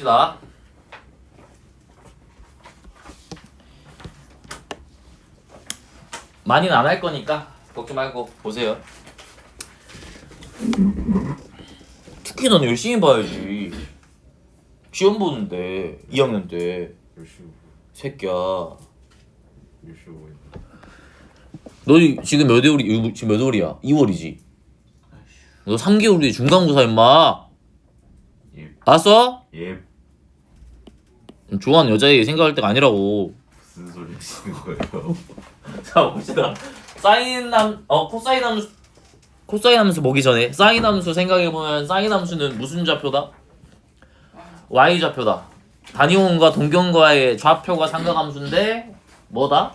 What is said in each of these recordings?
봅시다. 많이는 안 할 거니까 걱정 말고 보세요. 특히 넌 열심히 봐야지. 시험 보는데 2학년 때 열심히 새끼야. 열심히 보인다. 너 지금 몇 월이 지금 몇 월이야? 2월이지. 너 3개월 뒤에 중간고사 임마. 예. 알았어? 예. 좋아하는 여자애 생각할 때가 아니라고. 무슨 소리 하시는 거예요? 자 봅시다. 코사인 함수 보기 전에 사인 함수 생각해보면 사인 함수는 무슨 좌표다? y 좌표다. 단위원과 동경과의 좌표가 삼각함수인데 뭐다?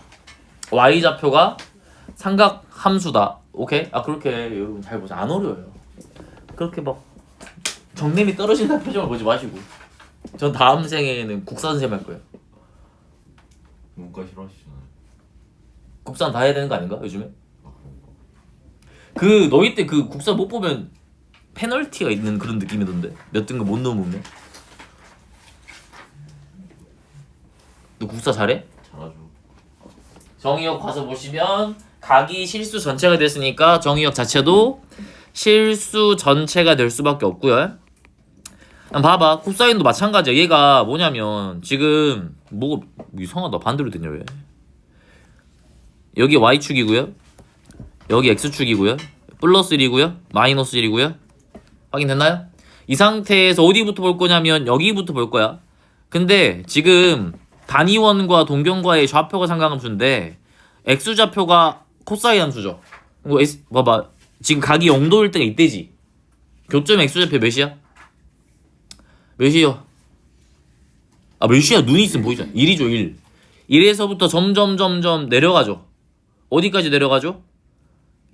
y 좌표가 삼각함수다. 오케이? 아 그렇게 여러분 잘 보세요. 안 어려워요. 그렇게 막 정념이 떨어진다는 표정을 보지 마시고. 전 다음 생에는 국사 선생님 할 거예요. 문과 싫어하시잖아요. 국산 다 해야 되는 거 아닌가 요즘에? 아 그런가? 그 너희 때 그 국사 못 보면 페널티가 있는 그런 느낌이던데 몇 등급 못 넘으면. 너 국사 잘해? 잘하죠. 정의역 가서 보시면 각이 실수 전체가 됐으니까 정의역 자체도 실수 전체가 될 수밖에 없고요. 봐봐 코사인도 마찬가지야. 얘가 뭐냐면 지금 뭐가 이상하다. 반대로 되냐 왜? 여기 y축이고요. 여기 x축이고요. 플러스 1이고요. 마이너스 1이고요. 확인됐나요? 이 상태에서 어디부터 볼 거냐면 여기부터 볼 거야. 근데 지금 단위원과 동경과의 좌표가 삼각함수인데 x좌표가 코사인 함수죠. 봐봐 지금 각이 0도일 때가 이때지. 교점 x좌표 몇이야? 몇이요? 아 몇이야? 눈이 있으면 보이잖아. 1이죠 1. 1에서부터 점점 내려가죠. 어디까지 내려가죠?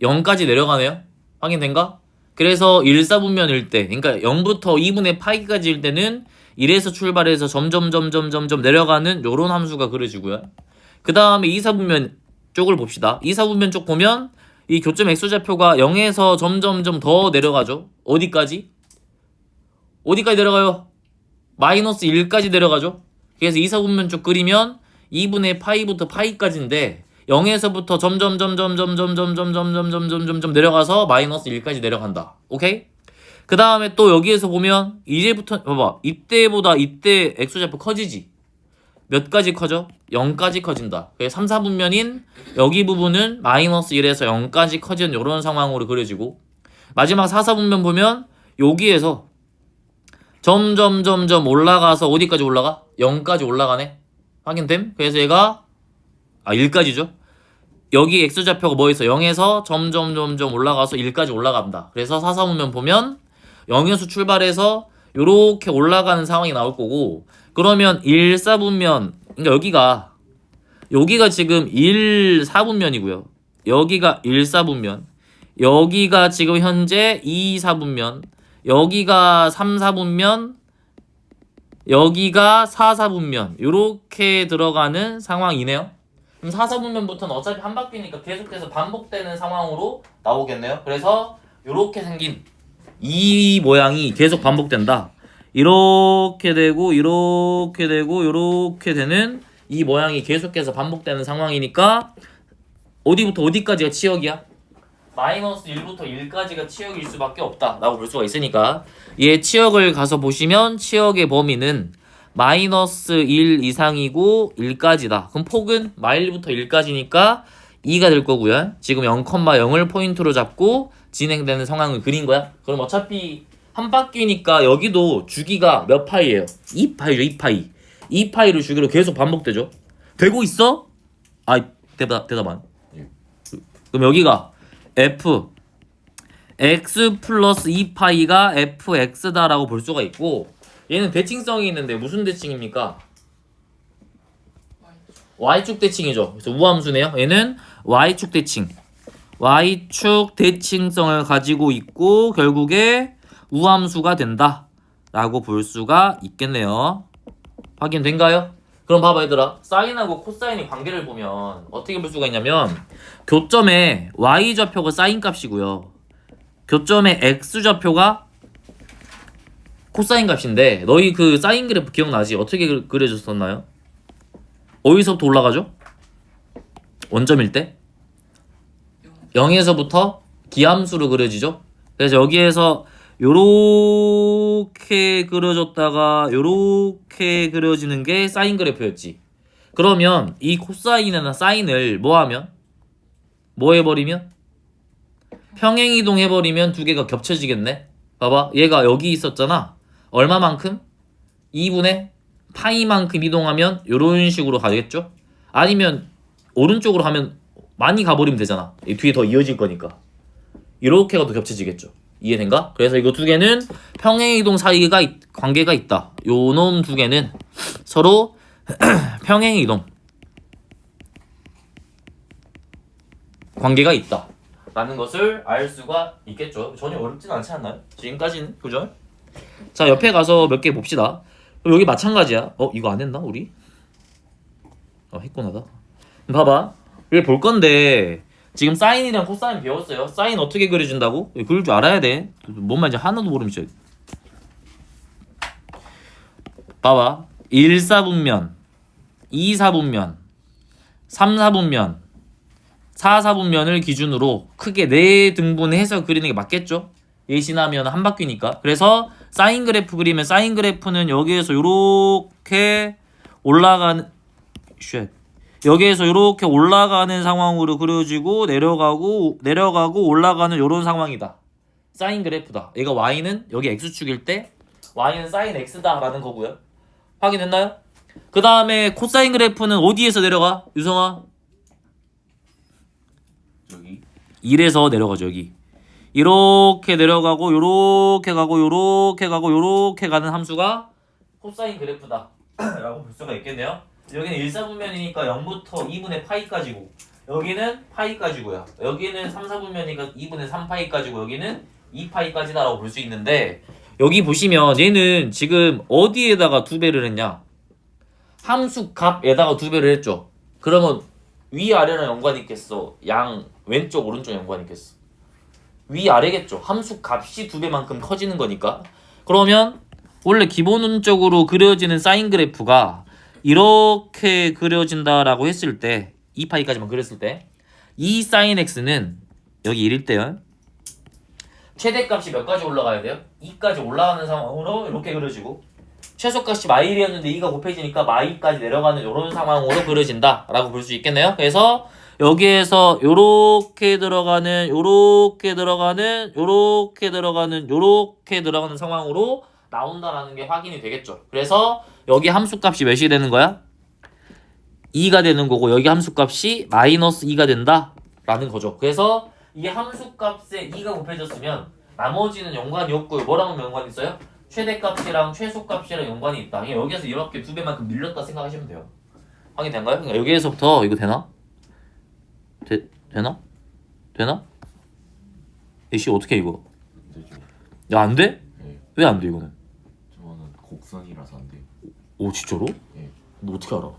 0까지 내려가네요. 확인된가? 그래서 1사분면일 때 그러니까 0부터 2분의 파이까지일 때는 1에서 출발해서 점점 내려가는 요런 함수가 그려지고요. 그 다음에 2사분면 쪽을 봅시다. 2사분면 쪽 보면 이 교점 x좌표가 0에서 점점 더 내려가죠. 어디까지? 어디까지 내려가요? 마이너스 1까지 내려가죠. 그래서 2사분면 쪽 그리면 2분의 파이부터 파이까지인데 0에서부터 점점 내려가서 마이너스 1까지 내려간다. 오케이? 그 다음에 또 여기에서 보면 이제부터 봐봐. 이때보다 이때 x좌표 커지지. 몇 가지 커져? 0까지 커진다. 그래서 3, 4분면인 여기 부분은 마이너스 1에서 0까지 커지는 이런 상황으로 그려지고 마지막 4, 4분면 보면 여기에서 점점 올라가서 어디까지 올라가? 0까지 올라가네. 확인됨? 그래서 얘가 1까지죠. 여기 x좌표가 뭐 있어? 0에서 점점 올라가서 1까지 올라간다. 그래서 4, 4분면 보면 0에서 출발해서 요렇게 올라가는 상황이 나올 거고 그러면 1, 4분면 그러니까 여기가 지금 1, 4분면이고요. 여기가 1, 4분면 여기가 지금 현재 2, 4분면 여기가 3, 4분면 여기가 4, 4분면 요렇게 들어가는 상황이네요. 그럼 4, 4분면부터는 어차피 한 바퀴니까 계속해서 반복되는 상황으로 나오겠네요. 그래서 요렇게 생긴 이 모양이 계속 반복된다. 이렇게 되고 이렇게 되고 이렇게 되는 이 모양이 계속해서 반복되는 상황이니까 어디부터 어디까지가 치역이야? 마이너스 1부터 1까지가 치역일 수밖에 없다 라고 볼 수가 있으니까 얘 치역을 가서 보시면 치역의 범위는 마이너스 1 이상이고 1까지다. 그럼 폭은 마일부터 1까지니까 2가 될 거고요. 지금 0,0을 포인트로 잡고 진행되는 상황을 그린 거야. 그럼 어차피 한 바퀴니까 여기도 주기가 몇 파이예요? 2파이죠. 2파이. 2파이를 주기로 계속 반복되죠. 되고 있어? 대답 안. 예. 그럼 여기가 f x 플러스 2파이가 fx다라고 볼 수가 있고 얘는 대칭성이 있는데 무슨 대칭입니까? y축 대칭이죠. 그래서 우함수네요. 얘는 y축 대칭. y축 대칭성을 가지고 있고 결국에 우함수가 된다 라고 볼 수가 있겠네요. 확인된가요? 그럼 봐봐 얘들아. 사인하고 코사인의 관계를 보면 어떻게 볼 수가 있냐면 교점의 y좌표가 사인 값이고요. 교점의 x좌표가 코사인 값인데 너희 그 사인 그래프 기억나지? 어떻게 그려졌었나요? 어디서부터 올라가죠? 원점일 때 0에서부터 기함수로 그려지죠. 그래서 여기에서 요렇게 그려졌다가 요렇게 그려지는 게 사인 그래프였지. 그러면 이 코사인이나 사인을 뭐 하면? 뭐 해버리면? 평행이동 해버리면 두 개가 겹쳐지겠네. 봐봐, 얘가 여기 있었잖아. 얼마만큼? 2분의 파이만큼 이동하면 요런 식으로 가겠죠? 아니면 오른쪽으로 가면 많이 가버리면 되잖아. 이 뒤에 더 이어질 거니까. 이렇게 가도 겹쳐지겠죠. 이해된가? 그래서 이거 두 개는 평행이동 사이가 관계가 있다. 요 놈 두 개는 서로 평행이동 관계가 있다 라는 것을 알 수가 있겠죠. 전혀 어렵진 않지 않나요? 지금까지는. 그죠? 자, 옆에 가서 몇 개 봅시다. 여기 마찬가지야. 이거 안 했나 우리? 했구나. 봐봐, 여기 볼 건데 지금 사인이랑 코사인 배웠어요. 사인 어떻게 그려준다고? 그릴 줄 알아야 돼. 뭔 말인지 하나도 모르면 진짜. 봐봐, 1사분면, 2사분면, 3사분면, 4사분면을 기준으로 크게 4등분해서 그리는 게 맞겠죠? 예시나면 한 바퀴니까. 그래서 사인 그래프 그리면 사인 그래프는 여기에서 요렇게 올라가는 여기에서 요렇게 올라가는 상황으로 그려지고 내려가고 올라가는 요런 상황이다. 사인 그래프다. 얘가 y는 여기 x축일 때 y는 sin x다 라는 거고요. 확인했나요? 그 다음에 코사인 그래프는 어디에서 내려가? 유성아, 저기 1에서 내려가죠. 여기 이렇게 내려가고 요렇게 가고 요렇게 가고 요렇게 가는 함수가 코사인 그래프다 라고 볼 수가 있겠네요. 여기는 1사분면이니까 0부터 2분의 파이까지고 여기는 파이까지고요. 여기는 3사분면이니까 2분의 3파이까지고 여기는 2파이까지다 라고 볼 수 있는데, 여기 보시면 얘는 지금 어디에다가 2배를 했냐? 함수 값에다가 2배를 했죠. 그러면 위아래랑 연관이 있겠어? 양 왼쪽 오른쪽 연관이 있겠어? 위아래겠죠. 함수 값이 2배만큼 커지는 거니까. 그러면 원래 기본적으로 그려지는 사인 그래프가 이렇게 그려진다라고 했을 때 2파이까지만 그렸을 때 이 sin x는 여기 1일 때요. 최대값이 몇 가지 올라가야 돼요? 2까지 올라가는 상황으로 이렇게 그려지고, 최소값이 마일이었는데 2가 곱해지니까 마일까지 내려가는 이런 상황으로 그려진다 라고 볼 수 있겠네요. 그래서 여기에서 요렇게 들어가는 요렇게 들어가는 요렇게 들어가는 요렇게 들어가는 상황으로 나온다라는 게 확인이 되겠죠. 그래서 여기 함수값이 몇이 되는 거야? 2가 되는 거고 여기 함수값이 마이너스 2가 된다 라는 거죠. 그래서 이 함수값에 2가 곱해졌으면 나머지는 연관이 없고요. 뭐랑 연관이 있어요? 최대값이랑 최소값이랑 연관이 있다. 여기에서 이렇게 2배만큼 밀렸다 생각하시면 돼요. 확인된가요? 그러니까 여기에서부터 이거 되나? 되나? 되나? 이씨 어떻게 해 이거? 되죠. 야, 안 돼? 네. 왜 안 돼 이거는? 저는 곡선이라서 안 돼요. 오, 진짜로? 네. 너 어떻게 알아?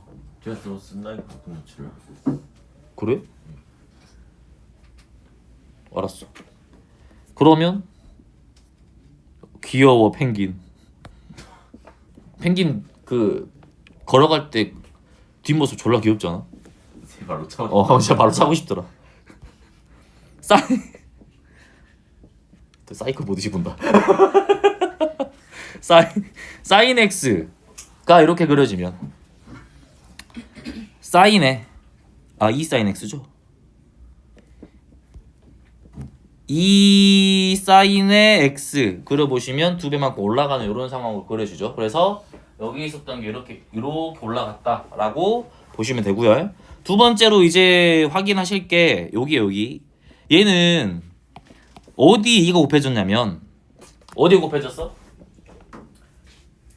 제가 저 쓴다니까 도대체를. 그래? 알았어. 그러면 귀여워 펭귄. 펭귄 그 걸어갈 때 뒷모습 졸라 귀엽잖아. 제 바로 쳐. 진짜 바로 차고 싶더라. 사이코 보듯이 본다. 사인 x가 이렇게 그려지면 사인에 이 사인 x죠. 이 사인의 x 그려보시면 2배만큼 올라가는 이런 상황으로 그려지죠. 그래서 여기 있었던 게 이렇게 올라갔다라고 보시면 되고요. 두 번째로 이제 확인하실 게 여기 얘는 어디 2가 곱해졌냐면 어디에 곱해졌어?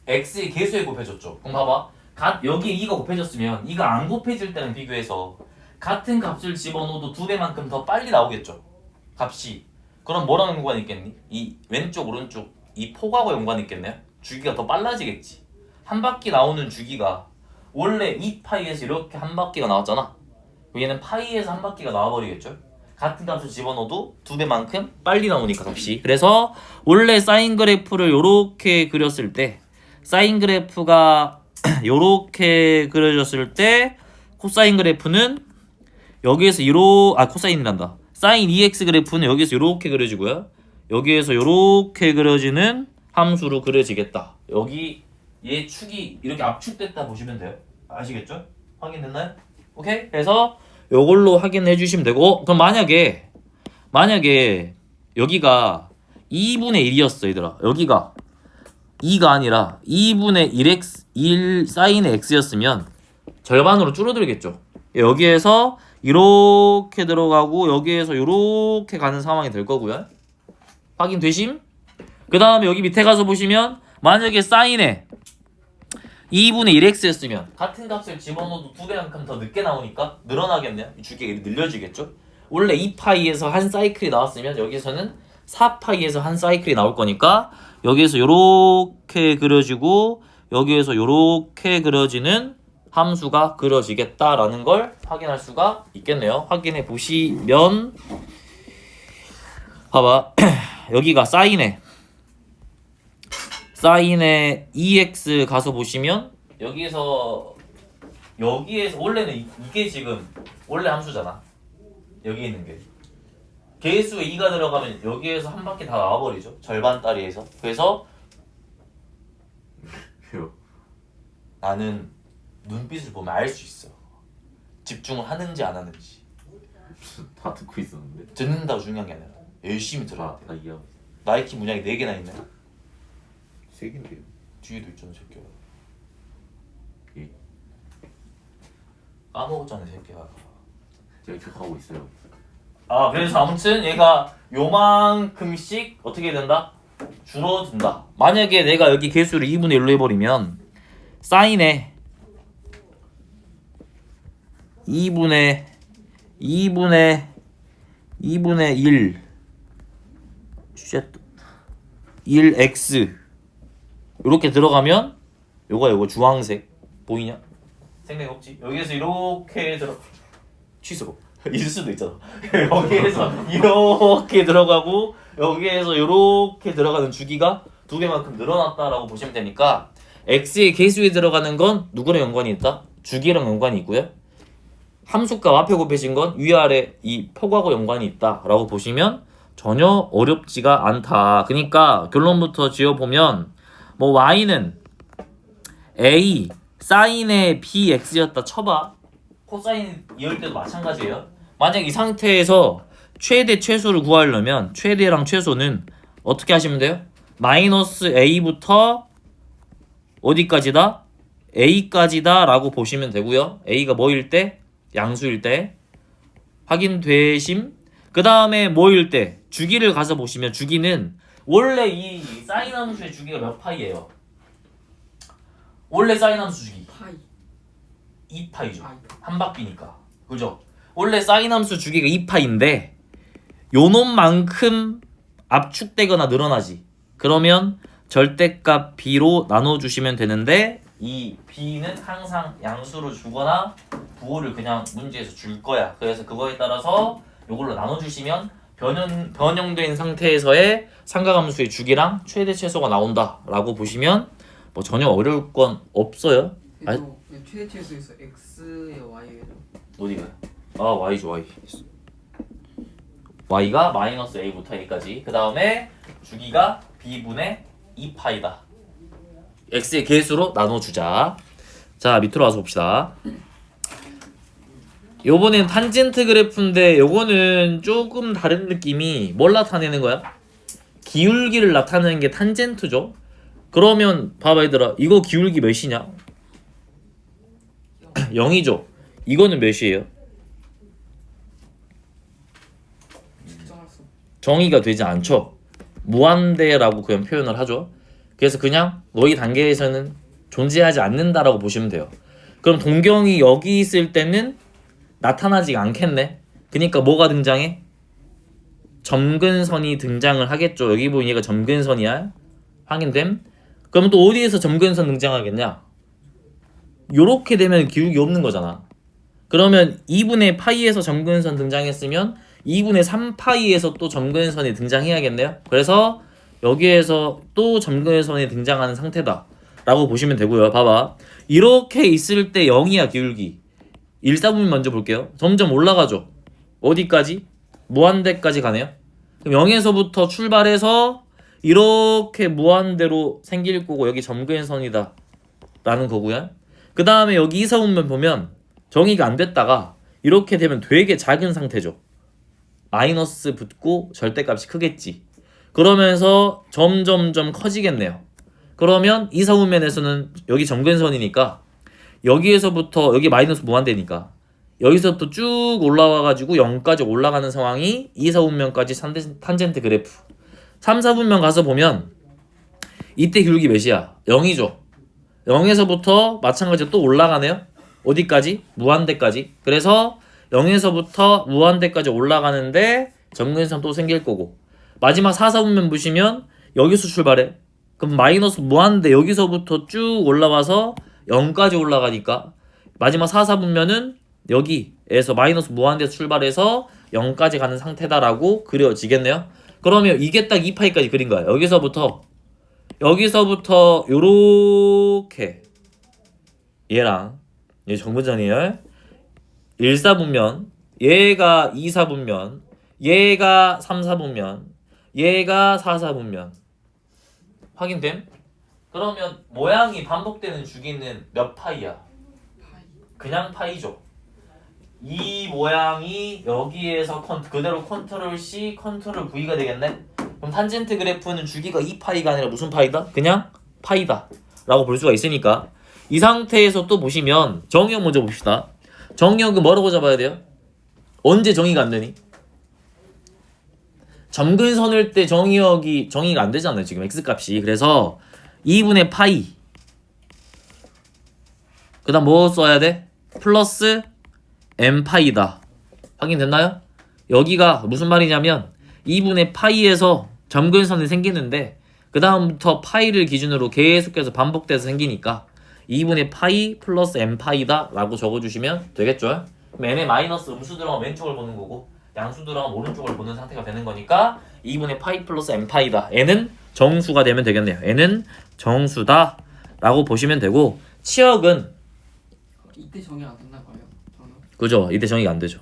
x의 개수에 곱해졌죠. 그럼 봐봐, 여기에 2가 곱해졌으면 2가 안 곱해질 때랑 비교해서 같은 값을 집어넣어도 2배만큼 더 빨리 나오겠죠, 값이. 그럼 뭐랑 연관이 있겠니? 이 왼쪽 오른쪽 이 폭하고 연관이 있겠네요. 주기가 더 빨라지겠지. 한 바퀴 나오는 주기가 원래 2파이에서 이렇게 한 바퀴가 나왔잖아. 얘는 파이에서 한 바퀴가 나와버리겠죠. 같은 값을 집어넣어도 2배만큼 빨리 나오니까 값이. 그래서 원래 사인 그래프를 요렇게 그렸을 때 사인 그래프가 요렇게 그려졌을 때 코사인 그래프는 여기에서 코사인이란다. 사인 2x 그래프는 여기에서 요렇게 그려지고요. 여기에서 요렇게 그려지는 함수로 그려지겠다. 여기 얘 축이 이렇게 압축됐다 보시면 돼요. 아시겠죠? 확인됐나요? 오케이? 그래서 요걸로 확인해 주시면 되고 그럼 만약에 여기가 2분의 1이었어 얘들아. 여기가 2가 아니라 2분의 1 사인의 x였으면 절반으로 줄어들겠죠. 여기에서 이렇게 들어가고 여기에서 이렇게 가는 상황이 될 거고요. 확인되심? 그 다음에 여기 밑에 가서 보시면 만약에 사인에 2분의 1x였으면 같은 값을 집어넣어도 2배만큼 더 늦게 나오니까 늘어나겠네요. 이 주기가 늘려지겠죠. 원래 2파이에서 한 사이클이 나왔으면 여기서는 4파이에서 한 사이클이 나올 거니까 여기에서 요렇게 그려지고 여기에서 요렇게 그려지는 함수가 그려지겠다라는 걸 확인할 수가 있겠네요. 확인해 보시면 봐봐. 여기가 사인에 2x 가서 보시면 여기에서 원래는 이게 지금 원래 함수잖아. 여기 있는 게 개수에 2가 들어가면 여기에서 한 바퀴 다 나와버리죠. 절반 따리에서. 그래서 왜요? 나는 눈빛을 보면 알 수 있어. 집중을 하는지 안 하는지. 다 듣고 있었는데. 듣는다고 중요한 게 아니라 열심히 들어야 돼. 다 이해하고 있어. 나이키 문양이 4개나 있네. 3개인데요. 뒤에도 있잖아 새끼야. 예. 까먹었잖아 새끼야. 제가 기억하고 있어요. 그래서 아무튼 얘가 요만큼씩 어떻게 된다? 줄어든다. 만약에 내가 여기 개수를 2분의 1로 해버리면 사인에 2분의 1x 이렇게 들어가면 요거 주황색 보이냐? 생각 없지? 여기에서 이렇게 취소 있을 수도 있잖아. 여기에서 이렇게 들어가고 여기에서 이렇게 들어가는 주기가 2배만큼 늘어났다라고 보시면 되니까 x의 개수에 들어가는 건 누구랑 연관이 있다? 주기랑 연관이 있고요. 함수값 앞에 곱해진 건 위아래 이 폭하고 연관이 있다라고 보시면 전혀 어렵지가 않다. 그러니까 결론부터 지어보면 뭐 y는 a 사인의 bx였다 쳐봐. 코사인 이을 때도 마찬가지예요. 만약 이 상태에서 최대 최소를 구하려면 최대랑 최소는 어떻게 하시면 돼요? 마이너스 a부터 어디까지다? a까지다 라고 보시면 되고요. a가 뭐일 때? 양수일 때. 확인되심? 그 다음에 뭐일 때? 주기를 가서 보시면 주기는 원래 이 사인 함수의 주기가 몇 파이예요? 원래 사인 함수 주기 파이 2파이죠. 한 바퀴니까. 그죠? 원래 사인 함수 주기가 2파인데 요 놈만큼 압축되거나 늘어나지. 그러면 절대값 b로 나눠주시면 되는데 이 b는 항상 양수로 주거나 부호를 그냥 문제에서 줄 거야. 그래서 그거에 따라서 요걸로 나눠주시면 변형된 상태에서의 삼각함수의 주기랑 최대 최소가 나온다라고 보시면 뭐 전혀 어려울 건 없어요. 이거 최대 최소에서 x의 y예요. 어디가요? y죠 y. y가 마이너스 a부터 a까지. 그 다음에 주기가 b분의 2파이다. x의 개수로 나눠주자. 자 밑으로 와서 봅시다. 요번엔 탄젠트 그래프인데 요거는 조금 다른 느낌이 뭘 나타내는 거야? 기울기를 나타내는 게 탄젠트죠. 그러면 봐봐 얘들아, 이거 기울기 몇이냐? 0이죠. 이거는 몇이에요? 측정할 수. 정의가 되지 않죠. 무한대라고 그냥 표현을 하죠. 그래서 그냥 너희 단계에서는 존재하지 않는다라고 보시면 돼요. 그럼 동경이 여기 있을 때는 나타나지 않겠네. 그러니까 뭐가 등장해? 점근선이 등장을 하겠죠. 여기 보면 얘가 점근선이야. 확인됨? 그럼 또 어디에서 점근선 등장하겠냐? 요렇게 되면 기울기 없는 거잖아. 그러면 2분의 파이에서 점근선 등장했으면 2분의 3파이에서 또 점근선이 등장해야겠네요. 그래서 여기에서 또 점근선이 등장하는 상태다 라고 보시면 되고요. 봐봐, 이렇게 있을 때 0이야 기울기. 1, 4분면 먼저 볼게요. 점점 올라가죠. 어디까지? 무한대까지 가네요. 그럼 0에서부터 출발해서 이렇게 무한대로 생길 거고 여기 점근선이다 라는 거고요. 그 다음에 여기 이사분면 보면 정의가 안 됐다가 이렇게 되면 되게 작은 상태죠. 마이너스 붙고 절대값이 크겠지. 그러면서 점점점 커지겠네요. 그러면 이사분면에서는 여기 점근선이니까 여기에서부터 여기 마이너스 무한대니까 여기서부터 쭉 올라와가지고 0까지 올라가는 상황이 2, 4분면까지 탄젠트 그래프. 3, 4분면 가서 보면 이때 기울기 몇이야? 0이죠. 0에서부터 마찬가지로 또 올라가네요. 어디까지? 무한대까지. 그래서 0에서부터 무한대까지 올라가는데 점근선 또 생길 거고, 마지막 4, 4분면 보시면 여기서 출발해. 그럼 마이너스 무한대 여기서부터 쭉 올라와서 0까지 올라가니까 마지막 4, 4분면은 여기에서 마이너스 무한대에서 출발해서 0까지 가는 상태다라고 그려지겠네요. 그러면 이게 딱 2파이까지 그린 거야. 여기서부터 요렇게 얘랑 얘 정근선이에요. 1, 4분면, 얘가 2, 4분면, 얘가 3, 4분면, 얘가 4, 4분면. 확인됨? 그러면 모양이 반복되는 주기는 몇 파이야? 파이. 그냥 파이죠. 이 모양이 여기에서 그대로 컨트롤 C, 컨트롤 V가 되겠네? 그럼 탄젠트 그래프는 주기가 2파이가 아니라 무슨 파이다? 그냥 파이다 라고 볼 수가 있으니까 이 상태에서 또 보시면 정의역 먼저 봅시다. 정의역은 뭐라고 잡아야 돼요? 언제 정의가 안 되니? 점근선일 때 정의가 안 되잖아요. 지금 x값이. 그래서 2분의 파이, 그 다음 뭐 써야 돼? 플러스 m파이다. 확인됐나요? 여기가 무슨 말이냐면 2분의 파이에서 점근선이 생기는데 그 다음부터 파이를 기준으로 계속해서 반복돼서 생기니까 2분의 파이 플러스 m파이다 라고 적어주시면 되겠죠. 그럼 n의 마이너스 음수 들어가면 왼쪽을 보는 거고 양수 들어가면 오른쪽을 보는 상태가 되는 거니까 2분의 파이 플러스 m파이다. n은 정수가 되면 되겠네요. n은 정수다 라고 보시면 되고, 치역은 이때 정의 안 된나 봐요. 저는. 그죠? 이때 정의가 안 되죠.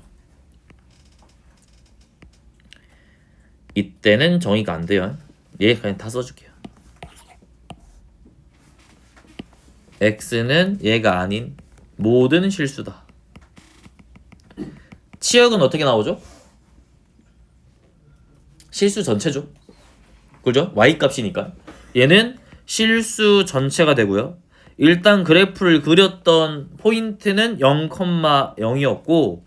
이때는 정의가 안 돼요. 얘 그냥 다 써줄게요. x는 얘가 아닌 모든 실수다. 치역은 어떻게 나오죠? 실수 전체죠. 그죠? y 값이니까. 얘는 실수 전체가 되고요. 일단 그래프를 그렸던 포인트는 0,0이었고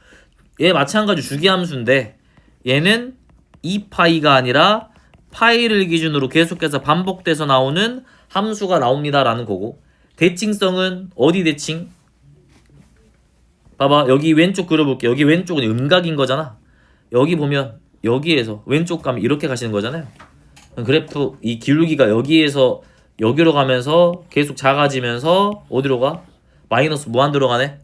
얘 마찬가지 주기함수인데 얘는 2파이가 아니라 파이를 기준으로 계속해서 반복돼서 나오는 함수가 나옵니다 라는 거고, 대칭성은 어디 대칭? 봐봐, 여기 왼쪽 그려볼게. 여기 왼쪽은 음각인 거잖아. 여기 보면 여기에서 왼쪽 가면 이렇게 가시는 거잖아요. 그래프 이 기울기가 여기에서 여기로 가면서 계속 작아지면서 어디로 가? 마이너스 무한대로 가네.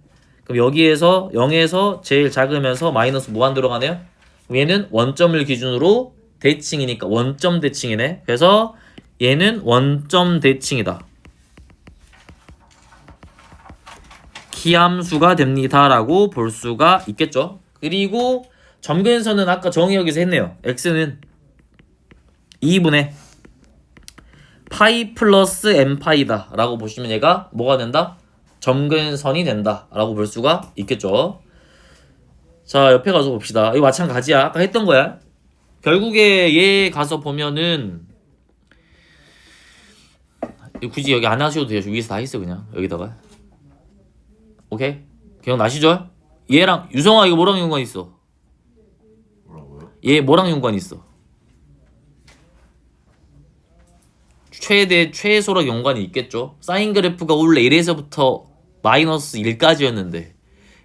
그럼 여기에서 0에서 제일 작으면서 마이너스 무한대로 가네요. 얘는 원점을 기준으로 대칭이니까 원점 대칭이네. 그래서 얘는 원점 대칭이다. 기함수가 됩니다 라고 볼 수가 있겠죠. 그리고 점근선은 아까 정의역에서 했네요. x는 2분의 파이 플러스 m파이다 라고 보시면 얘가 뭐가 된다? 점근선이 된다 라고 볼 수가 있겠죠. 자, 옆에 가서 봅시다. 이거 마찬가지야. 아까 했던 거야. 결국에 얘 가서 보면은 굳이 여기 안 하셔도 돼요. 위에서 다 했어 그냥 여기다가. 오케이? 기억나시죠? 얘랑 유성아 이거 뭐랑 연관 있어? 뭐라고요? 얘 뭐랑 연관 있어? 최대 최소랑 연관이 있겠죠. 사인 그래프가 원래 1에서부터 마이너스 1까지였는데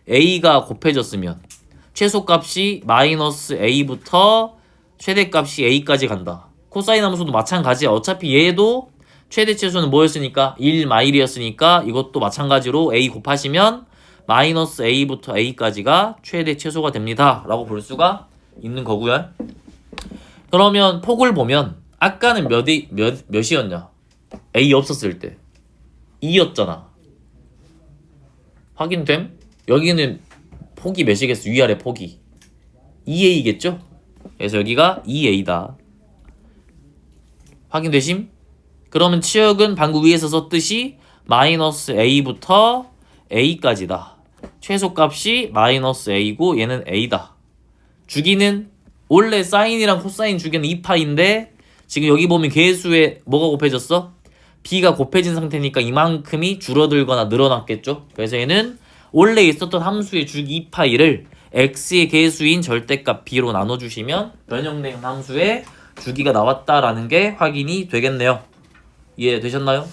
a가 곱해졌으면 최소값이 마이너스 a부터 최대값이 a까지 간다. 코사인 함수도 마찬가지야. 어차피 얘도 최대 최소는 뭐였으니까 1마일이었으니까 이것도 마찬가지로 a 곱하시면 마이너스 a부터 a까지가 최대 최소가 됩니다 라고 볼 수가 있는 거고요. 그러면 폭을 보면 아까는 몇이었냐? A 없었을 때 2였잖아. 확인됨? 여기는 폭이 몇이겠어? 위아래 폭이 2A겠죠? 그래서 여기가 2A다. 확인되심? 그러면 치역은 방금 위에서 썼듯이 마이너스 A부터 A까지다. 최소값이 마이너스 A고 얘는 A다. 주기는 원래 사인이랑 코사인 주기는 2파인데 지금 여기 보면 계수에 뭐가 곱해졌어? B가 곱해진 상태니까 이만큼이 줄어들거나 늘어났겠죠? 그래서 얘는 원래 있었던 함수의 주기 2파이를 x의 계수인 절대값 b로 나눠주시면 변형된 함수의 주기가 나왔다라는 게 확인이 되겠네요. 이해되셨나요?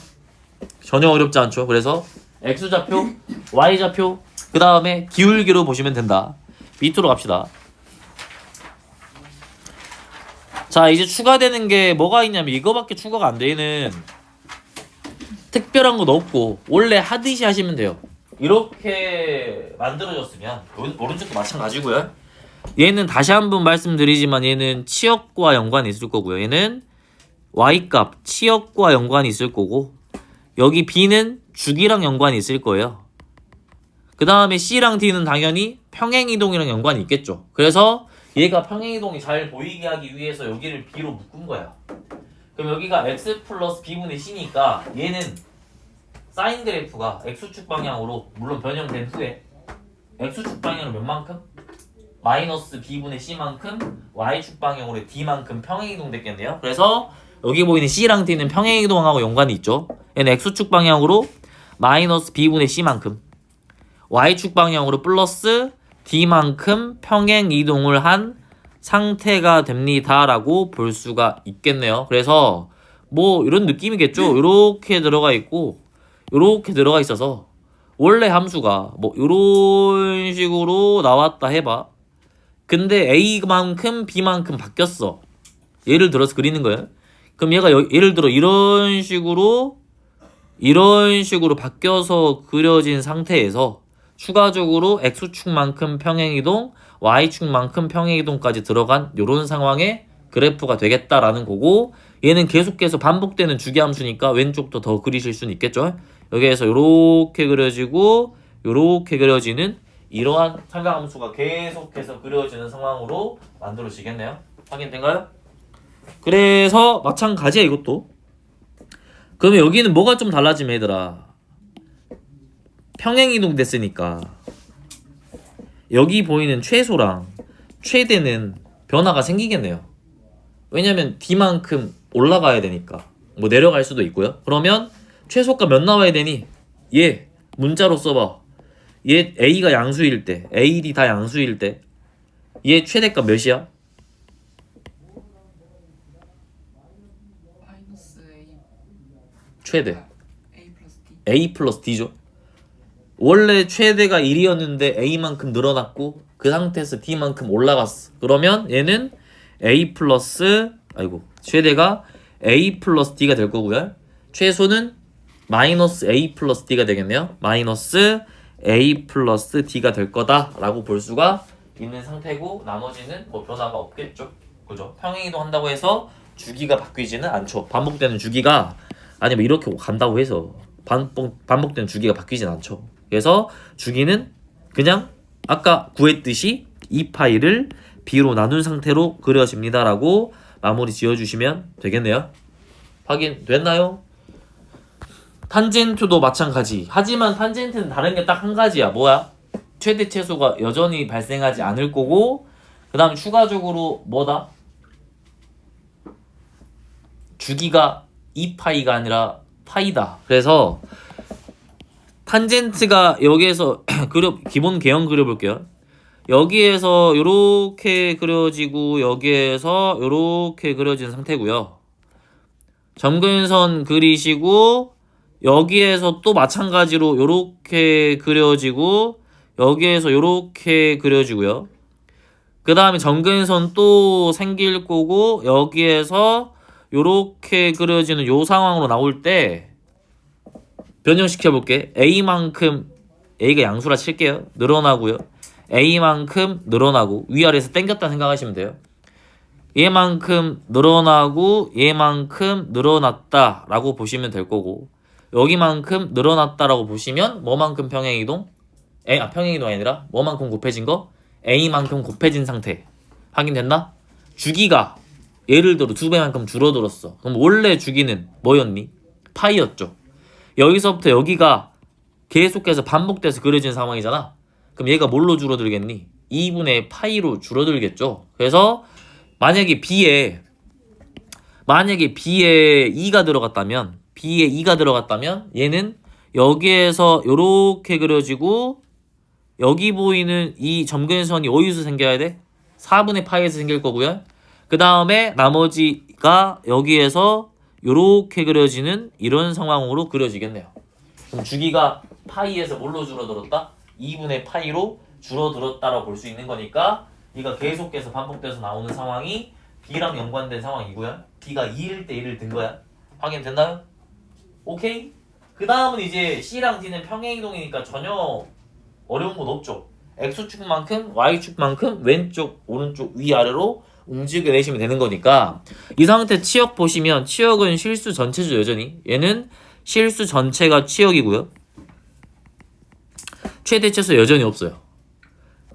전혀 어렵지 않죠? 그래서 x좌표, y좌표, 그 다음에 기울기로 보시면 된다. 밑으로 갑시다. 자, 이제 추가되는 게 뭐가 있냐면 이거밖에 추가가 안 되는 특별한 건 없고 원래 하듯이 하시면 돼요. 이렇게 만들어졌으면 오른쪽도 마찬가지고요. 얘는 다시 한번 말씀드리지만 얘는 치역과 연관이 있을 거고요. 얘는 y값 치역과 연관이 있을 거고 여기 b는 주기랑 연관이 있을 거예요. 그 다음에 c랑 d는 당연히 평행이동이랑 연관이 있겠죠. 그래서 얘가 평행이동이 잘 보이게 하기 위해서 여기를 b로 묶은 거야. 그럼 여기가 x 플러스 b분의 c니까 얘는 사인 그래프가 x축 방향으로 물론 변형된 후에 x축 방향으로 몇 만큼? 마이너스 b분의 c만큼 y축 방향으로 d만큼 평행이동 됐겠네요. 그래서 여기 보이는 c랑 d는 평행이동하고 연관이 있죠. 얘는 x축 방향으로 마이너스 b분의 c만큼 y축 방향으로 플러스 d만큼 평행이동을 한 상태가 됩니다 라고 볼 수가 있겠네요. 그래서 뭐 이런 느낌이겠죠. 이렇게 들어가 있고 이렇게 들어가 있어서 원래 함수가 뭐 이런 식으로 나왔다 해봐. 근데 A만큼 B만큼 바뀌었어. 예를 들어서 그리는 거예요. 그럼 얘가 예를 들어 이런 식으로 바뀌어서 그려진 상태에서 추가적으로 X축만큼 평행이동, Y축만큼 평행이동까지 들어간 이런 상황의 그래프가 되겠다라는 거고 얘는 계속해서 반복되는 주기함수니까 왼쪽도 더 그리실 수는 있겠죠. 여기에서 이렇게 그려지고 이렇게 그려지는 이러한 삼각함수가 계속해서 그려지는 상황으로 만들어지겠네요. 확인된가요? 그래서 마찬가지야 이것도. 그러면 여기는 뭐가 좀 달라지면 얘들아 평행이동 됐으니까 여기 보이는 최소랑 최대는 변화가 생기겠네요. 왜냐면 D만큼 올라가야 되니까 뭐 내려갈 수도 있고요. 그러면 최소가 몇 나와야 되니? 얘 문자로 써봐. 얘 A가 양수일 때 A, D 다 양수일 때 얘 최대값 몇이야? 마이너스 A 최대 A 플러스 D A 플러스 D죠. 원래 최대가 1이었는데 A만큼 늘어났고 그 상태에서 D만큼 올라갔어. 그러면 얘는 A 플러스 최대가 A 플러스 D가 될 거고요. 최소는 마이너스 A 플러스 D가 되겠네요. 마이너스 A 플러스 D가 될 거다라고 볼 수가 있는 상태고 나머지는 뭐 변화가 없겠죠. 그죠? 평행이동 한다고 해서 주기가 바뀌지는 않죠. 반복되는 주기가 아니면 이렇게 간다고 해서 반복되는 주기가 바뀌진 않죠. 그래서 주기는 그냥 아까 구했듯이 이 파일을 b로 나눈 상태로 그려집니다라고 마무리 지어주시면 되겠네요. 확인됐나요? 탄젠트도 마찬가지. 하지만 탄젠트는 다른 게 딱 한 가지야. 뭐야? 최대 최소가 여전히 발생하지 않을 거고 그 다음 추가적으로 뭐다? 주기가 2파이가 아니라 파이다. 그래서 탄젠트가 여기에서 기본 개형 그려볼게요. 여기에서 요렇게 그려지고 여기에서 요렇게 그려진 상태고요. 점근선 그리시고 여기에서 또 마찬가지로 요렇게 그려지고 여기에서 요렇게 그려지고요. 그 다음에 점근선 또 생길 거고 여기에서 요렇게 그려지는 요 상황으로 나올 때 변형시켜 볼게. A만큼 A가 양수라 칠게요. 늘어나고요. A만큼 늘어나고 위아래에서 땡겼다 생각하시면 돼요. 얘만큼 늘어나고 얘만큼 늘어났다 라고 보시면 될 거고 여기만큼 늘어났다 라고 보시면 뭐만큼 평행이동? 평행이동이 아니라 뭐만큼 곱해진 거? A만큼 곱해진 상태 확인됐나? 주기가 예를 들어 2배만큼 줄어들었어. 그럼 원래 주기는 뭐였니? 파이였죠. 여기서부터 여기가 계속해서 반복돼서 그려진 상황이잖아. 그럼 얘가 뭘로 줄어들겠니? 2분의 파이로 줄어들겠죠. 그래서 만약에 B에 2가 들어갔다면 얘는 여기에서 요렇게 그려지고 여기 보이는 이 점근선이 어디서 생겨야 돼? 4분의 파이에서 생길 거고요. 그 다음에 나머지가 여기에서 요렇게 그려지는 이런 상황으로 그려지겠네요. 그럼 주기가 파이에서 뭘로 줄어들었다? 2분의 파이로 줄어들었다라고 볼 수 있는 거니까 이가 계속해서 반복돼서 나오는 상황이 B랑 연관된 상황이고요. B가 2일 때 1을 든 거야. 확인됐나요? 오케이? 그 다음은 이제 C랑 D는 평행이동이니까 전혀 어려운 건 없죠. X축만큼 Y축만큼 왼쪽 오른쪽 위아래로 움직여내시면 되는 거니까 이 상태 치역 보시면 치역은 실수 전체죠. 여전히 얘는 실수 전체가 치역이고요. 최대치수 여전히 없어요.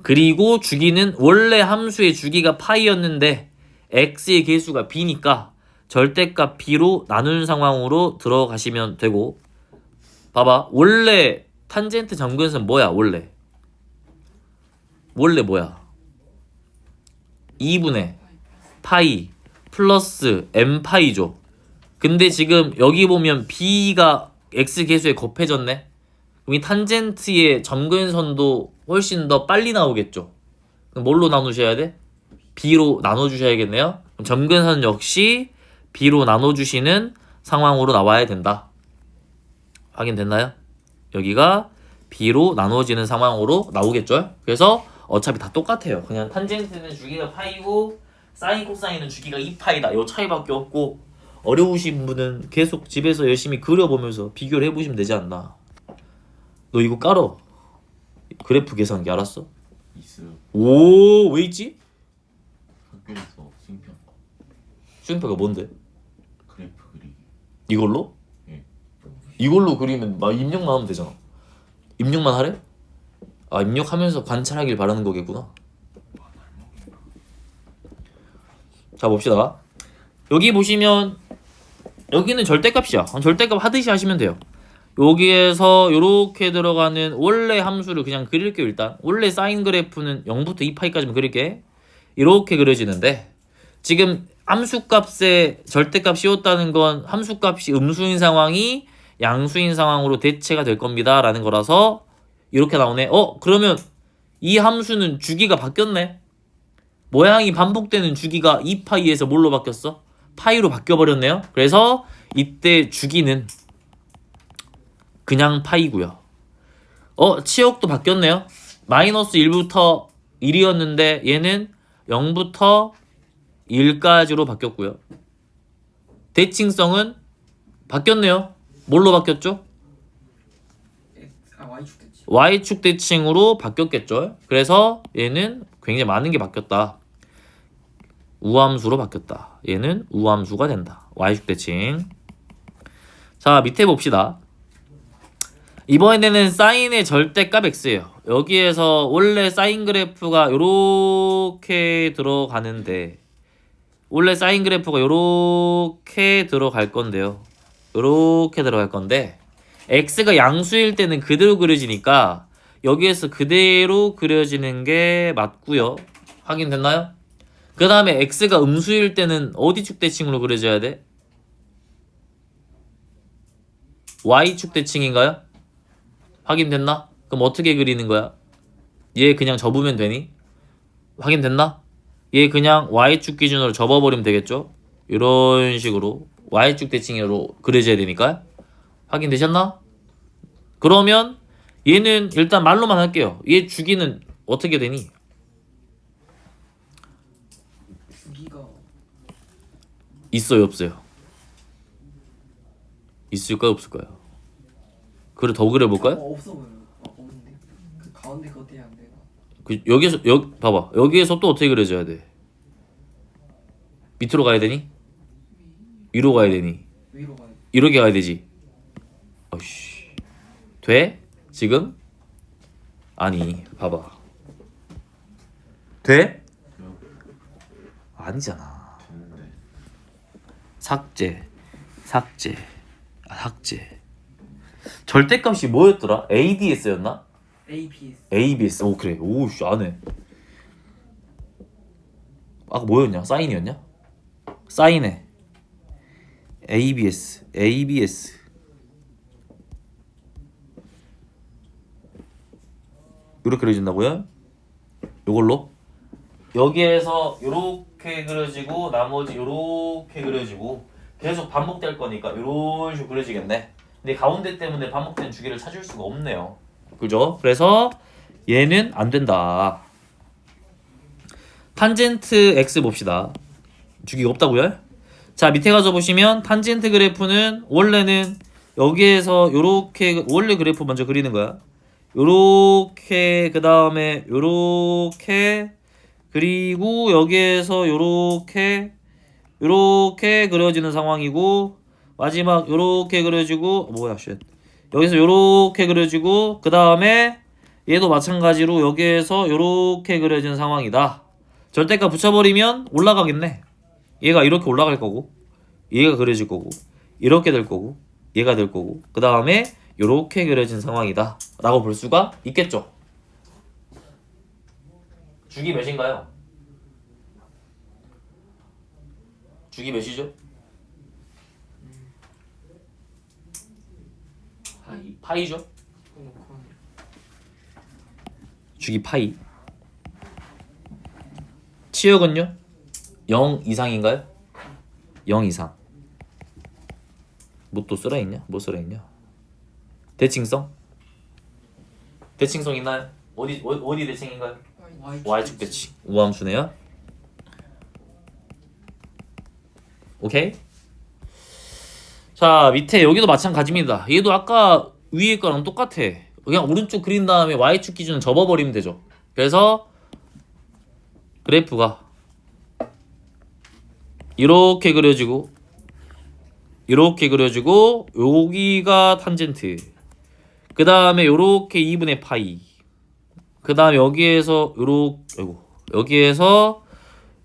그리고 주기는 원래 함수의 주기가 파이였는데 x의 개수가 b니까 절대값 b로 나눈 상황으로 들어가시면 되고 봐봐. 원래 탄젠트 점근선 뭐야? 원래 뭐야? 2분의 파이 플러스 m 파이죠. 근데 지금 여기 보면 b가 x 개수에 곱해졌네. 그럼 이 탄젠트의 점근선도 훨씬 더 빨리 나오겠죠. 그럼 뭘로 나누셔야 돼? b로 나눠주셔야겠네요. 그럼 점근선 역시 b로 나눠주시는 상황으로 나와야 된다. 확인됐나요? 여기가 b로 나눠지는 상황으로 나오겠죠. 그래서 어차피 다 똑같아요. 그냥 탄젠트는 주기가 파이고 사인 코사인은 주기가 2파이다. 요 차이밖에 없고 어려우신 분은 계속 집에서 열심히 그려보면서 비교를 해보시면 되지 않나. 너 이거 깔어. 그래프 계산기 알았어? 있어요. 오, 왜 있지? 학교에서 수행평가 수행표가 뭔데? 그래프 그리기. 이걸로? 예. 이걸로 그리면 막 입력만 하면 되잖아. 입력만 하래? 아, 입력하면서 관찰하길 바라는 거겠구나. 자, 봅시다. 여기 보시면 여기는 절대값이야. 절대값 하듯이 하시면 돼요. 여기에서 이렇게 들어가는 원래 함수를 그냥 그릴게요. 일단 원래 사인 그래프는 0부터 2파이까지만 그릴게. 이렇게 그려지는데 지금 함수값에 절대값 씌웠다는 건 함수값이 음수인 상황이 양수인 상황으로 대체가 될 겁니다 라는 거라서 이렇게 나오네. 그러면 이 함수는 주기가 바뀌었네. 모양이 반복되는 주기가 2파이에서 뭘로 바뀌었어? 파이로 바뀌어버렸네요. 그래서 이때 주기는 그냥 파이고요. 치역도 바뀌었네요. 마이너스 1부터 1이었는데 얘는 0부터 1까지로 바뀌었고요. 대칭성은 바뀌었네요. 뭘로 바뀌었죠? Y축 대칭. Y축 대칭으로 바뀌었겠죠. 그래서 얘는 굉장히 많은 게 바뀌었다. 우함수로 바뀌었다. 얘는 우함수가 된다. Y축 대칭. 자, 밑에 봅시다. 이번에는 사인의 절대값 x예요. 여기에서 원래 사인 그래프가 요렇게 들어가는데 원래 사인 그래프가 요렇게 들어갈 건데요. 요렇게 들어갈 건데 x가 양수일 때는 그대로 그려지니까 여기에서 그대로 그려지는 게 맞고요. 확인됐나요? 그 다음에 x가 음수일 때는 어디 축 대칭으로 그려져야 돼? y축 대칭인가요? 확인됐나? 그럼 어떻게 그리는 거야? 얘 그냥 접으면 되니? 확인됐나? 얘 그냥 y축 기준으로 접어버리면 되겠죠? 이런 식으로 y축 대칭으로 그려져야 되니까. 확인되셨나? 그러면 얘는 일단 말로만 할게요. 얘 주기는 어떻게 되니? 주기가 있어요, 없어요? 있을까요, 없을까요? 그래 더 그려볼까요? 없어 보여요. 없는데 그 가운데 그거 돼야 안 되나? 여기에서 봐봐. 여기에서 또 어떻게 그려져야 돼? 밑으로 가야 되니? 위로 가야 되니? 위로 가요. 이렇게 가야 되지. 어씨. 돼? 지금? 아니, 봐봐. 돼? 아니잖아. 됐는데. 삭제. 절대값이 뭐였더라? ADS였나? APS. ABS. 오 그래. 오씨 안해. 아까 뭐였냐? 사인이었냐? 사인에 ABS. 이렇게 그려진다고요? 요걸로 여기에서 요렇게 그려지고 나머지 요렇게 그려지고 계속 반복될 거니까 요런 식으로 그려지겠네. 근데 가운데 때문에 반복된 주기를 찾을 수가 없네요. 그죠? 그래서 얘는 안 된다. 탄젠트 x 봅시다. 주기가 없다고요? 자 밑에 가서 보시면 탄젠트 그래프는 원래는 여기에서 요렇게 원래 그래프 먼저 그리는 거야. 요렇게 그 다음에 요렇게 그리고 여기에서 요렇게 그려지는 상황이고 마지막 요렇게 그려지고 뭐야 쉣 여기서 요렇게 그려지고 그 다음에 얘도 마찬가지로 여기에서 요렇게 그려지는 상황이다. 절대값 붙여버리면 올라가겠네. 얘가 이렇게 올라갈 거고 얘가 그려질 거고 이렇게 될 거고 얘가 될 거고 그 다음에 요렇게 그려진 상황이다 라고 볼 수가 있겠죠. 주기 몇인가요? 주기 몇이죠? 파이죠? 주기 파이. 치역은요? 0 이상인가요? 0 이상. 뭐 또 쓰라 있냐? 뭐 쓰라 있냐? 대칭성? 대칭성 있나요? 어디 대칭인가요? Y축 대칭. 우함수네요. 오케이? 자 밑에 여기도 마찬가지입니다. 얘도 아까 위에 거랑 똑같아. 그냥 오른쪽 그린 다음에 Y축 기준은 접어버리면 되죠. 그래서 그래프가 이렇게 그려지고 여기가 탄젠트 그 다음에 요렇게 2분의 파이 그 다음에 여기에서 여기에서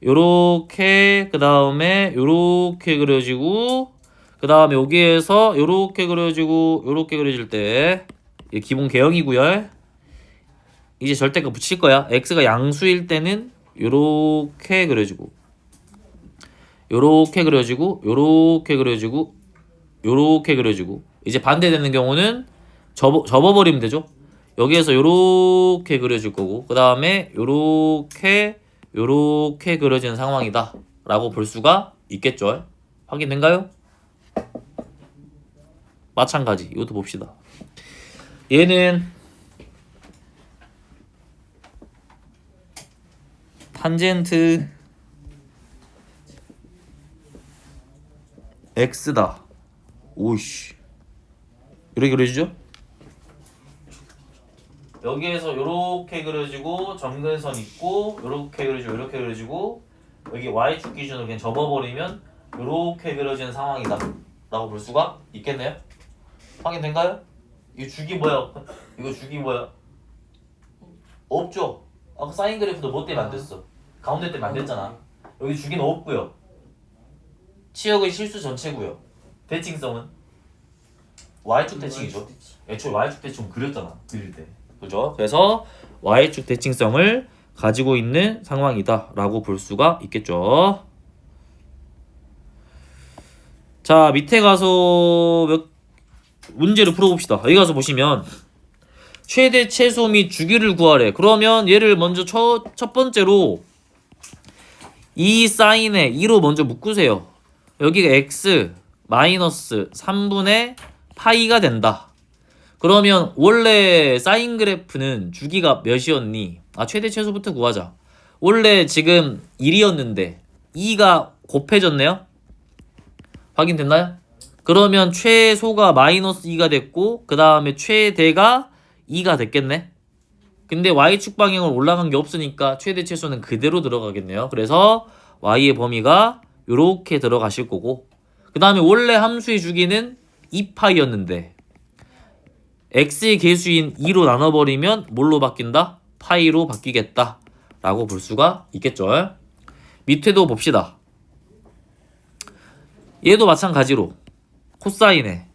요렇게 그 다음에 요렇게 그려지고 그 다음에 여기에서 요렇게 그려지고 요렇게 그려질 때 이게 기본 개형이고요. 이제 절대값 붙일 거야. x가 양수일 때는 요렇게 그려지고 요렇게 그려지고 이제 반대되는 경우는 접어버리면 되죠. 여기에서 요렇게 그려질 거고 그 다음에 요렇게 그려지는 상황이다 라고 볼 수가 있겠죠. 확인된가요? 마찬가지 이것도 봅시다. 얘는 탄젠트 x다. 오이씨 이렇게 그려지죠? 여기에서 요렇게 그려지고 점근선 있고 요렇게 그려지고 이렇게 그려지고 여기 y축 기준으로 그냥 접어버리면 요렇게 그려지는 상황이다 라고 볼 수가 있겠네요. 확인된가요? 이거 주기 뭐야? 이거 주기 뭐야? 없죠? 아까 사인 그래프도 뭐 때문에 안 됐어? 가운데 때문에 안 됐잖아. 여기 주기는 없고요. 치역은 실수 전체고요. 대칭성은 y축 대칭이죠. 애초에 y축 대칭 그렸잖아 그릴 때. 그죠? 그래서 y축 대칭성을 가지고 있는 상황이다 라고 볼 수가 있겠죠. 자 밑에 가서 문제를 풀어봅시다. 여기 가서 보시면 최대 최소 및 주기를 구하래. 그러면 얘를 먼저 첫 번째로 이 사인에 2로 먼저 묶으세요. 여기가 x 마이너스 3분의 파이가 된다. 그러면 원래 사인 그래프는 주기가 몇이었니? 최대 최소부터 구하자. 원래 지금 1이었는데 2가 곱해졌네요. 확인됐나요? 그러면 최소가 마이너스 2가 됐고 그 다음에 최대가 2가 됐겠네. 근데 y축 방향으로 올라간 게 없으니까 최대 최소는 그대로 들어가겠네요. 그래서 y의 범위가 요렇게 들어가실 거고, 그 다음에 원래 함수의 주기는 2파이였는데 x의 개수인 2로 나눠버리면 뭘로 바뀐다? 파이로 바뀌겠다 라고 볼 수가 있겠죠. 밑에도 봅시다. 얘도 마찬가지로 코사인에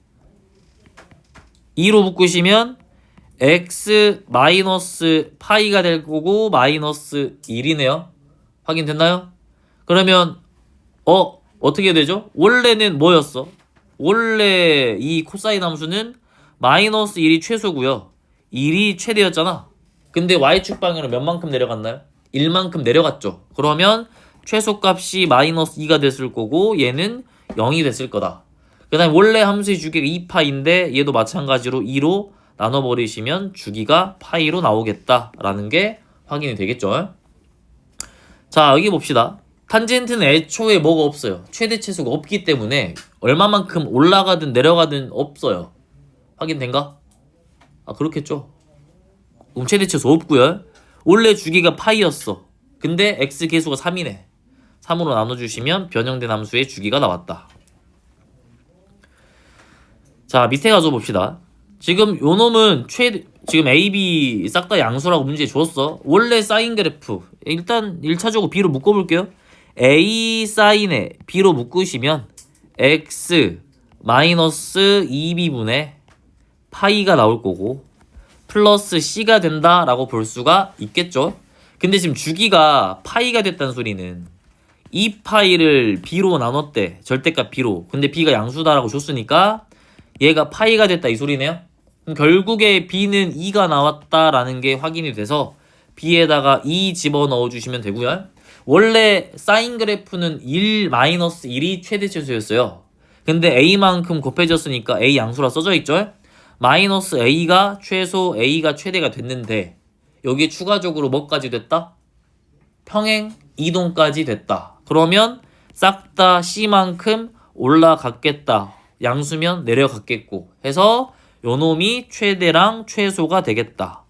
2로 묶으시면 x 마이너스 파이가 될 거고 마이너스 1이네요. 확인됐나요? 그러면 어떻게 되죠? 원래는 뭐였어? 원래 이 코사인 함수는 마이너스 1이 최소고요 1이 최대였잖아. 근데 y축 방향으로 몇 만큼 내려갔나요? 1만큼 내려갔죠. 그러면 최소값이 마이너스 2가 됐을 거고 얘는 0이 됐을 거다. 그 다음에 원래 함수의 주기가 2파인데 얘도 마찬가지로 2로 나눠버리시면 주기가 파이로 나오겠다라는 게 확인이 되겠죠. 자, 여기 봅시다. 탄젠트는 애초에 뭐가 없어요. 최대 최소가 없기 때문에 얼마만큼 올라가든 내려가든 없어요. 확인된가? 아, 그렇겠죠. 그럼 최대 최소 없고요. 원래 주기가 파이였어. 근데 x 계수가 3이네. 3으로 나눠주시면 변형된 함수의 주기가 나왔다. 자, 밑에 가서 봅시다. 지금 요 놈은 지금 A, B 싹 다 양수라고 문제 줬어. 원래 사인 그래프 일단 1차적으로 B로 묶어볼게요. A 사인에 B로 묶으시면 X 마이너스 2B분의 파이가 나올 거고 플러스 C가 된다라고 볼 수가 있겠죠. 근데 지금 주기가 파이가 됐다는 소리는 2파이를 B로 나눴대. 절대값 B로. 근데 B가 양수다라고 줬으니까 얘가 파이가 됐다 이 소리네요. 그럼 결국에 B는 2가 나왔다라는 게 확인이 돼서 B에다가 2 집어넣어 주시면 되고요. 원래 사인 그래프는 1-1이 최대 최소였어요. 근데 A만큼 곱해졌으니까 A 양수라 써져 있죠. 마이너스 A가 최소, A가 최대가 됐는데 여기에 추가적으로 뭐까지 됐다? 평행 이동까지 됐다. 그러면 싹 다 C만큼 올라갔겠다. 양수면 내려갔겠고 해서 요놈이 최대랑 최소가 되겠다.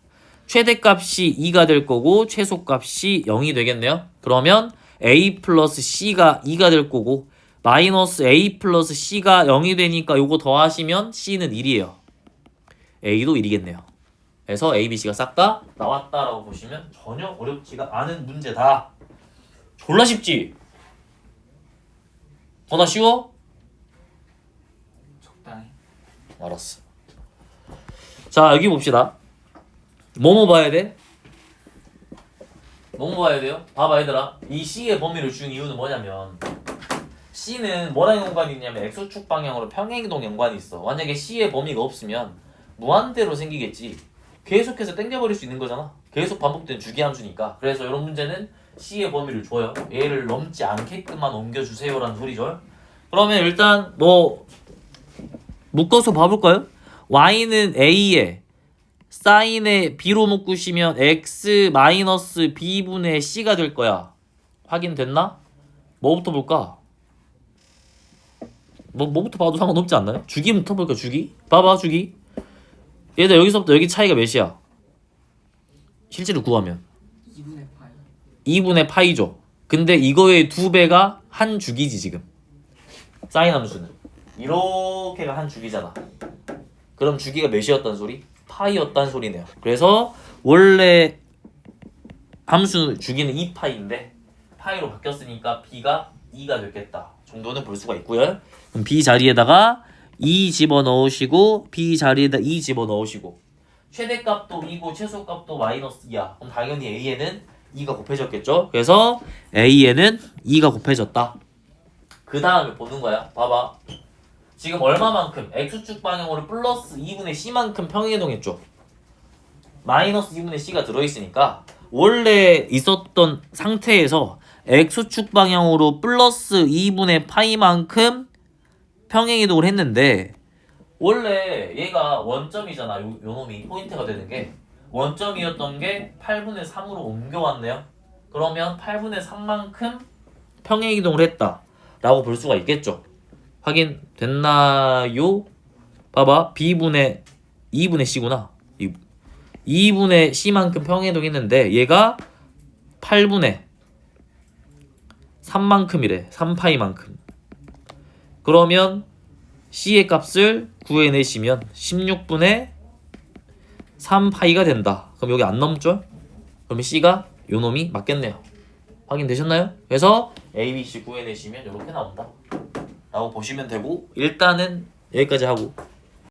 최대값이 2가 될 거고 최소값이 0이 되겠네요. 그러면 A 플러스 C가 2가 될 거고 마이너스 A 플러스 C가 0이 되니까 요거 더하시면 C는 1이에요. A도 1이겠네요. 그래서 A, B, C가 싹 다 나왔다라고 보시면 전혀 어렵지가 않은 문제다. 졸라 쉽지? 나 쉬워? 적당히. 알았어. 자, 여기 봅시다. 뭐뭐 봐야 돼? 뭐뭐 봐야 돼요? 봐봐 얘들아. 이 C의 범위를 준 이유는 뭐냐면 C는 뭐랑 연관이 있냐면 X축 방향으로 평행이동 연관이 있어. 만약에 C의 범위가 없으면 무한대로 생기겠지. 계속해서 땡겨버릴 수 있는 거잖아. 계속 반복되는 주기함수니까. 그래서 이런 문제는 C의 범위를 줘요. 얘를 넘지 않게끔만 옮겨주세요라는 소리죠. 그러면 일단 뭐 묶어서 봐볼까요? Y는 A에 사인에 B로 묶으시면 X 마이너스 B분의 C가 될 거야. 확인됐나? 뭐부터 볼까? 뭐부터 봐도 상관없지 않나요? 주기부터 볼까? 주기? 봐봐 주기. 얘들 여기서부터 여기 차이가 몇이야? 실제로 구하면 2분의 파이. 2분의 파이죠. 근데 이거의 2배가 한 주기지 지금. 사인 함수는 이렇게가 한 주기잖아. 그럼 주기가 몇이었단 소리? 파이였단 소리네요. 그래서 원래 함수 주기는 2파이인데 파이로 바뀌었으니까 B가 2가 됐겠다 정도는 볼 수가 있고요. 그럼 B 자리에다가 2 집어넣으시고 B 자리에다 2 집어넣으시고 최대값도 2고 최소값도 마이너스 2야. 그럼 당연히 A에는 2가 곱해졌겠죠. 그래서 A에는 2가 곱해졌다. 그 다음에 보는 거야. 봐봐. 지금 얼마만큼? X축 방향으로 플러스 2분의 C만큼 평행이동했죠. 마이너스 2분의 C가 들어있으니까 원래 있었던 상태에서 X축 방향으로 플러스 2분의 파이만큼 평행이동을 했는데 원래 얘가 원점이잖아. 요 놈이 포인트가 되는 게 원점이었던 게 8분의 3으로 옮겨왔네요. 그러면 8분의 3만큼 평행이동을 했다 라고 볼 수가 있겠죠. 확인됐나요? 봐봐. B분의 2분의 C구나. 2분의 C만큼 평행이동했는데 얘가 8분의 3만큼이래. 3파이만큼. 그러면 C의 값을 구해내시면 16분의 3파이가 된다. 그럼 여기 안 넘죠? 그러면 C가 요 놈이 맞겠네요. 확인되셨나요? 그래서 A, B, C 구해내시면 이렇게 나온다 라고 보시면 되고 일단은 여기까지 하고